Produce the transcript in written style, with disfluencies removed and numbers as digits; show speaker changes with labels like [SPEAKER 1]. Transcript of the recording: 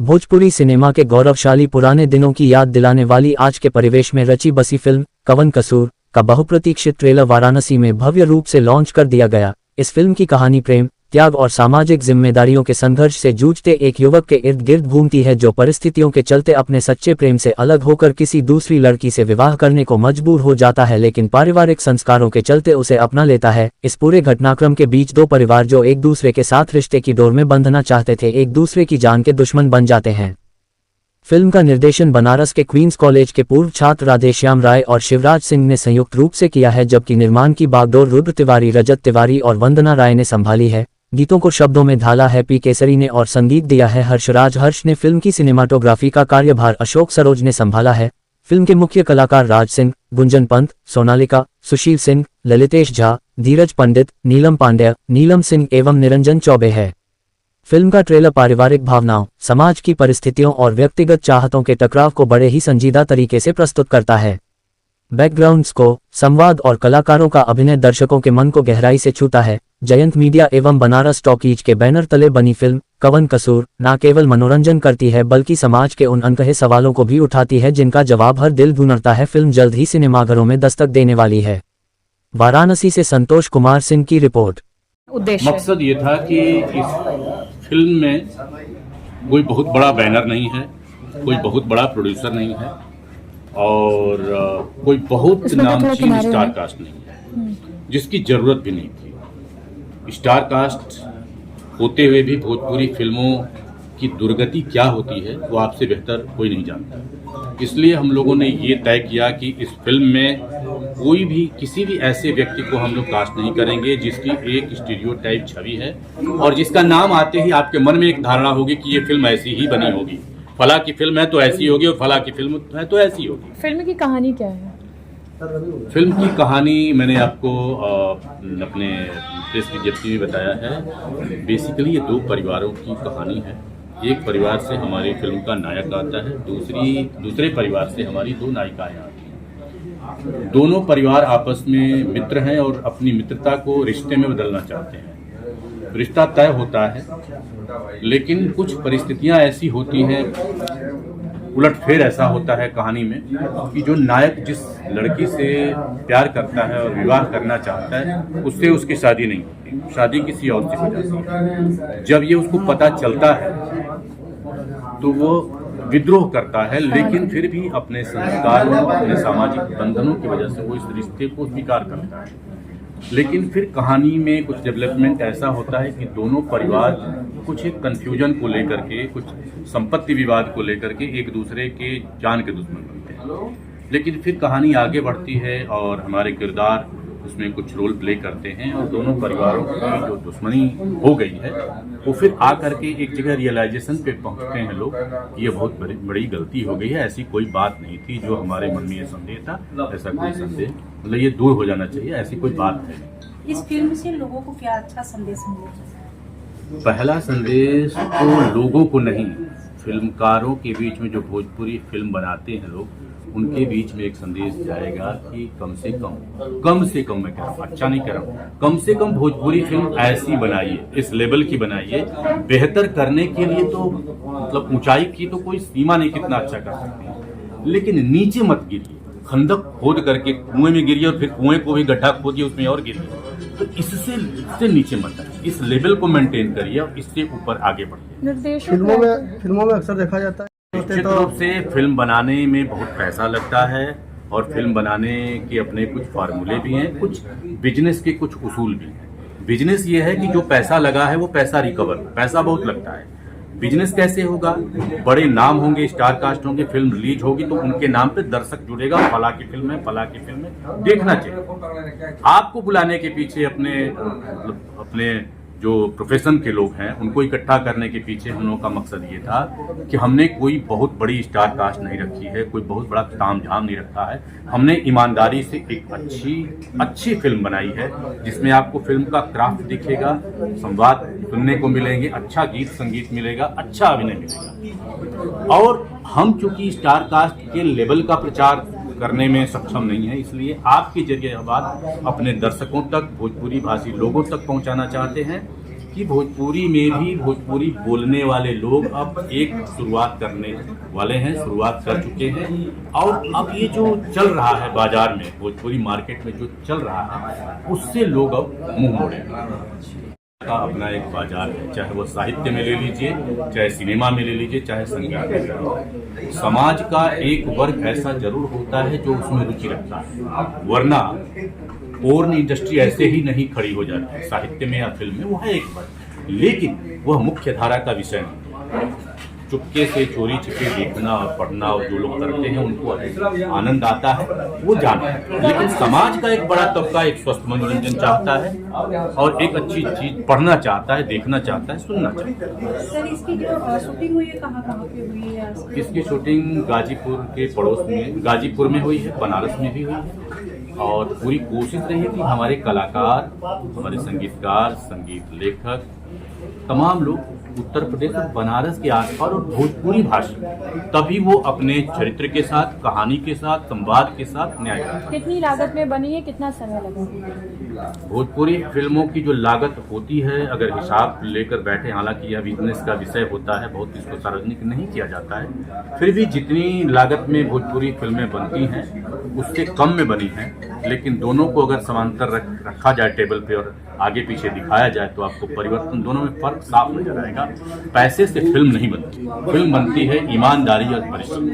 [SPEAKER 1] Bhojpuri cinema के गौरवशाली पुराने दिनों की याद दिलाने वाली आज के परिवेश में रची बसी फिल्म कवन कसूर का बहुप्रतीक्षित ट्रेलर वाराणसी में भव्य रूप से लॉन्च कर दिया गया। इस फिल्म की कहानी प्रेम, त्याग और सामाजिक जिम्मेदारियों के संघर्ष से जूझते एक युवक के इर्द गिर्द घूमती है जो परिस्थितियों के चलते अपने सच्चे प्रेम से अलग होकर किसी दूसरी लड़की से विवाह करने को मजबूर हो जाता है, लेकिन पारिवारिक संस्कारों के चलते उसे अपना लेता है। इस पूरे घटनाक्रम के बीच दो परिवार जो एक दूसरे के साथ रिश्ते की डोर में बंधना चाहते थे, एक दूसरे की जान के दुश्मन बन जाते हैं। फिल्म का निर्देशन बनारस के क्वींस कॉलेज के पूर्व छात्र राधेश्याम राय और शिवराज सिंह ने संयुक्त रूप से किया है, जबकि निर्माण की बागडोर रुद्र तिवारी, रजत तिवारी और वंदना राय ने संभाली है। गीतों को शब्दों में ढाला है पी केसरी ने और संगीत दिया है हर्षराज हर्ष ने। फिल्म की सिनेमाटोग्राफी का कार्यभार अशोक सरोज ने संभाला है। फिल्म के मुख्य कलाकार राज सिंह, गुंजन पंत, सोनालिका, सुशील सिंह, ललितेश झा, धीरज पंडित, नीलम पांड्या, नीलम सिंह एवं निरंजन चौबे है। फिल्म का ट्रेलर पारिवारिक भावनाओं, समाज की परिस्थितियों और व्यक्तिगत चाहतों के टकराव को बड़े ही संजीदा तरीके से प्रस्तुत करता है। बैकग्राउंड्स को, संवाद और कलाकारों का अभिनय दर्शकों के मन को गहराई से छूता है। जयंत मीडिया एवं बनारस टॉकीज के बैनर तले बनी फिल्म कवन कसूर न केवल मनोरंजन करती है बल्कि समाज के उन अनकहे सवालों को भी उठाती है जिनका जवाब हर दिल ढूंढता है। फिल्म जल्द ही सिनेमाघरों में दस्तक देने वाली है। वाराणसी से संतोष कुमार सिंह की रिपोर्ट।
[SPEAKER 2] मकसद ये था कि इस फिल्म में कोई बहुत बड़ा बैनर नहीं है, कोई बहुत बड़ा प्रोड्यूसर नहीं है और कोई बहुत नामचीन स्टार कास्ट नहीं है, जिसकी जरूरत भी नहीं थी। स्टार कास्ट होते हुए भी भोजपुरी फिल्मों की दुर्गति क्या होती है वो आपसे बेहतर कोई नहीं जानता। इसलिए हम लोगों ने ये तय किया कि इस फिल्म में कोई भी किसी भी ऐसे व्यक्ति को हम लोग कास्ट नहीं करेंगे जिसकी एक स्टीरियोटाइप छवि है और जिसका नाम आते ही आपके मन में एक धारणा होगी कि ये फिल्म ऐसी ही बनी होगी, फला की फिल्म है तो ऐसी होगी और फला की फिल्म है तो ऐसी होगी।
[SPEAKER 3] फिल्म की कहानी क्या है?
[SPEAKER 2] फिल्म की कहानी मैंने आपको अपने प्रेस विज्ञप्ति में बताया है। बेसिकली ये दो परिवारों की कहानी है। एक परिवार से हमारी फिल्म का नायक आता है, दूसरे परिवार से हमारी दो नायिकाएं आती हैं। दोनों परिवार आपस में मित्र हैं और अपनी मित्रता को रिश्ते में बदलना चाहते हैं। रिश्ता तय होता है लेकिन कुछ परिस्थितियां ऐसी होती हैं, उलटफेर ऐसा होता है कहानी में कि जो नायक जिस लड़की से प्यार करता है और विवाह करना चाहता है उससे उसकी शादी नहीं होती, शादी किसी और से हो जाती है। जब ये उसको पता चलता है तो वो विद्रोह करता है, लेकिन फिर भी अपने संस्कारों, अपने सामाजिक बंधनों की वजह से वो इस रिश्ते को स्वीकार करता है। लेकिन फिर कहानी में कुछ डेवलपमेंट ऐसा होता है कि दोनों परिवार कुछ एक कंफ्यूजन को लेकर के, कुछ संपत्ति विवाद को लेकर के एक दूसरे के जान के दुश्मन बनते हैं। लेकिन फिर कहानी आगे बढ़ती है और हमारे किरदार उसमें कुछ रोल प्ले करते हैं और दोनों परिवारों की जो दुश्मनी हो गई है वो फिर आकर के एक जगह रियलाइजेशन पे पहुंचते हैं लोग कि ये बहुत बड़ी गलती हो गई है, ऐसी कोई बात नहीं थी। जो हमारे मन में ये संदेह था, ऐसा कोई संदेह मतलब ये दूर हो जाना चाहिए, ऐसी कोई बात है।
[SPEAKER 4] इस फिल्म से लोगों को क्या अच्छा संदेश मिलेगा?
[SPEAKER 2] पहला संदेश तो लोगों को नहीं, फिल्मकारों के बीच में जो भोजपुरी फिल्म बनाते हैं लोग, उनके बीच में एक संदेश जाएगा कि कम से कम मैं कह रहा हूँ, अच्छा नहीं कह रहा हूँ, कम से कम भोजपुरी फिल्म ऐसी बनाइए, इस लेवल की बनाइए। बेहतर करने के लिए तो मतलब ऊंचाई की तो कोई सीमा नहीं, कितना अच्छा कर सकते हैं, लेकिन नीचे मत गिरिए। खंदक खोद करके कुएं में गिरिए और फिर कुएं को भी गड्ढा खोदिए, उसमें और गिरिए। तो इससे नीचे मत आइए, इस लेवल को मेंटेन करिए और इससे ऊपर आगे बढ़िए।
[SPEAKER 5] फिल्मों में अक्सर देखा जाता है
[SPEAKER 2] निश्चित रूप से फिल्म बनाने में बहुत पैसा लगता है और फिल्म बनाने के अपने कुछ फार्मूले भी हैं, कुछ बिजनेस के कुछ उसूल भी हैं। बिजनेस ये है कि जो पैसा लगा है वो पैसा रिकवर, पैसा बहुत लगता है। बिजनेस कैसे होगा? बड़े नाम होंगे, स्टार कास्ट होंगे, फिल्म रिलीज होगी तो उनके नाम पे दर्शक जुड़ेगा, फला की फिल्म है, फला की फिल्म है, देखना चाहिए। आपको बुलाने के पीछे अपने जो प्रोफेशन के लोग हैं उनको इकट्ठा करने के पीछे हम लोगों का मकसद ये था कि हमने कोई बहुत बड़ी स्टार कास्ट नहीं रखी है, कोई बहुत बड़ा तामझाम नहीं रखा है। हमने ईमानदारी से एक अच्छी फिल्म बनाई है जिसमें आपको फिल्म का क्राफ्ट दिखेगा, संवाद सुनने को मिलेंगे, अच्छा गीत संगीत मिलेगा, अच्छा अभिनय मिलेगा। और हम चूंकि स्टार कास्ट के लेवल का प्रचार करने में सक्षम नहीं है, इसलिए आपके जरिए यह बात अपने दर्शकों तक, भोजपुरी भाषी लोगों तक पहुंचाना चाहते हैं कि भोजपुरी में भी भोजपुरी बोलने वाले लोग अब एक शुरुआत करने वाले हैं, शुरुआत कर चुके हैं। और अब ये जो चल रहा है बाजार में, भोजपुरी मार्केट में जो चल रहा है, उससे लोग अब मुंह मोड़ेंगे। का अपना एक बाजार है, चाहे वो साहित्य में ले लीजिए, चाहे सिनेमा में ले लीजिए, चाहे संगीत में ले लीजिए। समाज का एक वर्ग ऐसा जरूर होता है जो उसमें रुचि रखता है, वरना पोर्न इंडस्ट्री ऐसे ही नहीं खड़ी हो जाती है। साहित्य में या फिल्म में वो है एक वर्ग, लेकिन वह मुख्य धारा का विषय नहीं। चुपके से चोरी छिपे देखना और पढ़ना और जो लोग करते हैं उनको आनंद आता है, वो जानते हैं। लेकिन समाज का एक बड़ा तबका एक स्वस्थ मनोरंजन चाहता है और एक अच्छी चीज पढ़ना चाहता है, देखना चाहता है, सुनना चाहता है।
[SPEAKER 4] सर, इसकी जो शूटिंग हुई है कहाँ कहाँ पे हुई है?
[SPEAKER 2] इसकी शूटिंग गाजीपुर के पड़ोस में, गाजीपुर में हुई है, बनारस में भी हुई है। और पूरी कोशिश रही कि हमारे कलाकार, हमारे संगीतकार, संगीत लेखक, तमाम लोग उत्तर प्रदेश और बनारस के आसपास और भोजपुरी भाषा, तभी वो अपने चरित्र के साथ, कहानी के साथ, संवाद के साथ न्याय करते हैं।
[SPEAKER 3] कितनी लागत में बनी है, कितना समय लगा?
[SPEAKER 2] भोजपुरी फिल्मों की जो लागत होती है, अगर हिसाब लेकर बैठे, हालांकि यह बिजनेस का विषय होता है, बहुत इसको सार्वजनिक नहीं किया जाता है, फिर भी जितनी लागत में भोजपुरी फिल्में बनती हैं उससे कम में बनी हैं। लेकिन दोनों को अगर समांतर रखा जाए टेबल पे और आगे पीछे दिखाया जाए तो आपको परिवर्तन, दोनों में फर्क साफ नजर आएगा। पैसे से फिल्म नहीं बनती, फिल्म बनती है ईमानदारी और परिश्रम।